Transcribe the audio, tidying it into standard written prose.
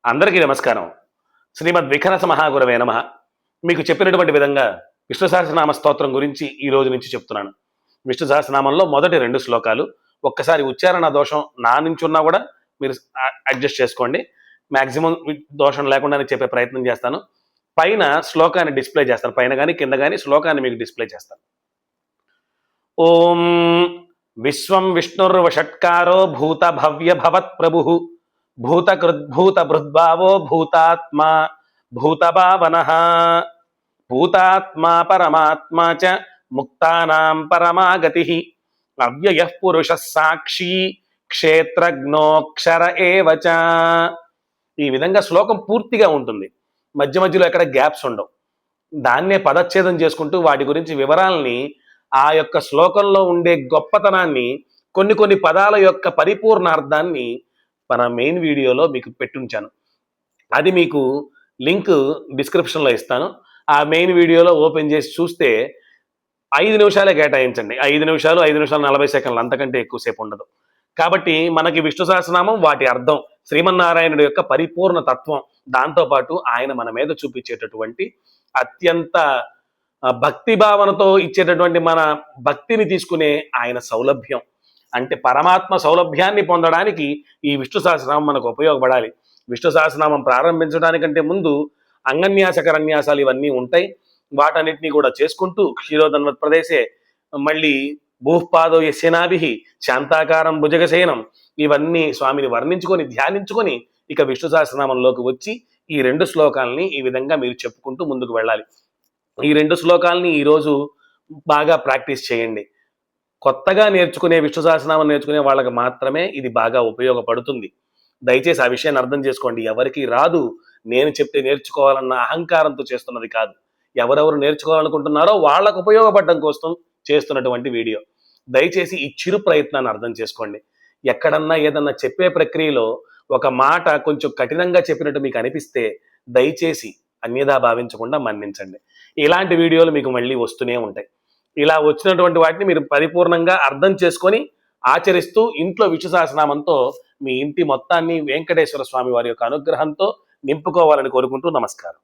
అందరికీ నమస్కారం. శ్రీమద్ వికనస మహాగురవే నమః. మీకు చెప్పినటువంటి విధంగా విష్ణు సహస్రనామ స్తోత్రం గురించి ఈ రోజు నుంచి చెప్తున్నాను. విష్ణు సహస్రనామంలో మొదటి 2 శ్లోకాలు ఒక్కసారి ఉచ్చారణ దోషం నా నుంచి ఉన్నా కూడా మీరు అడ్జస్ట్ చేసుకోండి. మాక్సిమం దోషం లేకుండానే చెప్పే ప్రయత్నం చేస్తాను. పైన శ్లోకాన్ని డిస్ప్లే చేస్తాను. పైన కానీ కింద కానీ శ్లోకాన్ని మీకు డిస్ప్లే చేస్తాను. ఓం విశ్వం విష్ణుర్వషట్కారో భూత భవ్య భవత్ ప్రభు భూతకృద్భూత బృద్భావో భూతాత్మా భూతభావనః భూతాత్మా పరమాత్మా చ ముక్తానాం పరమాగతిః అవ్యయః పురుషः సాక్షి క్షేత్రజ్ఞోక్షర ఏవ చ. ఈ విధంగా శ్లోకం పూర్తిగా ఉంటుంది. మధ్య మధ్యలో ఎక్కడ గ్యాప్స్ ఉండవు. దాన్నే పదచ్ఛేదం చేసుకుంటూ వాటి గురించి వివరాలని ఆ యొక్క శ్లోకంలో ఉండే గొప్పతనాన్ని కొన్ని పదాల యొక్క పరిపూర్ణార్థాన్ని మన మెయిన్ వీడియోలో మీకు పెట్టుంచాను. అది మీకు లింక్ డిస్క్రిప్షన్లో ఇస్తాను. ఆ మెయిన్ వీడియోలో ఓపెన్ చేసి చూస్తే 5 నిమిషాలే కేటాయించండి. 5 నిమిషాలు 40 సెకండ్లు, అంతకంటే ఎక్కువసేపు ఉండదు. కాబట్టి మనకి విష్ణు సహస్రనామం, వాటి అర్థం, శ్రీమన్నారాయణుడి యొక్క పరిపూర్ణ తత్వం, దాంతోపాటు ఆయన మన మీద చూపించేటటువంటి అత్యంత భక్తి భావనతో ఇచ్చేటటువంటి మన భక్తిని తీసుకునే ఆయన సౌలభ్యం, అంటే పరమాత్మ సౌలభ్యాన్ని పొందడానికి ఈ విష్ణు సహస్రనామం మనకు ఉపయోగపడాలి. విష్ణు సహస్రనామం ప్రారంభించడానికంటే ముందు అంగన్యాస కరన్యాసాలు ఇవన్నీ ఉంటాయి. వాటన్నిటినీ కూడా చేసుకుంటూ క్షీరోదన్వత్ ప్రదేశే మళ్ళీ భూపాదో యస్యనాభి శాంతాకారం భుజగశయనం ఇవన్నీ స్వామిని వర్ణించుకొని ధ్యానించుకొని ఇక విష్ణు సహస్రనామంలోకి వచ్చి ఈ 2 శ్లోకాలని ఈ విధంగా మీరు చెప్పుకుంటూ ముందుకు వెళ్ళాలి. ఈ 2 శ్లోకాలని ఈరోజు బాగా ప్రాక్టీస్ చేయండి. కొత్తగా నేర్చుకునే విష్ణు సహస్రనామం నేర్చుకునే వాళ్ళకి మాత్రమే ఇది బాగా ఉపయోగపడుతుంది. దయచేసి ఆ విషయాన్ని అర్థం చేసుకోండి. ఎవరికి రాదు, నేను చెప్తే నేర్చుకోవాలన్న అహంకారంతో చేస్తున్నది కాదు. ఎవరెవరు నేర్చుకోవాలనుకుంటున్నారో వాళ్ళకు ఉపయోగపడడం కోసం చేస్తున్నటువంటి వీడియో. దయచేసి ఈ చిరు ప్రయత్నాన్ని అర్థం చేసుకోండి. ఎక్కడన్నా ఏదన్నా చెప్పే ప్రక్రియలో ఒక మాట కొంచెం కఠినంగా చెప్పినట్టు మీకు అనిపిస్తే దయచేసి అన్యథా భావించకుండా మన్నించండి. ఇలాంటి వీడియోలు మీకు మళ్ళీ వస్తూనే ఉంటాయి. ఇలా వచ్చినటువంటి వాటిని మీరు పరిపూర్ణంగా అర్థం చేసుకొని ఆచరిస్తూ ఇంట్లో విష్ణు సహస్రనామంతో మీ ఇంటి మొత్తాన్ని వెంకటేశ్వర స్వామి వారి యొక్క అనుగ్రహంతో నింపుకోవాలని కోరుకుంటూ నమస్కారం.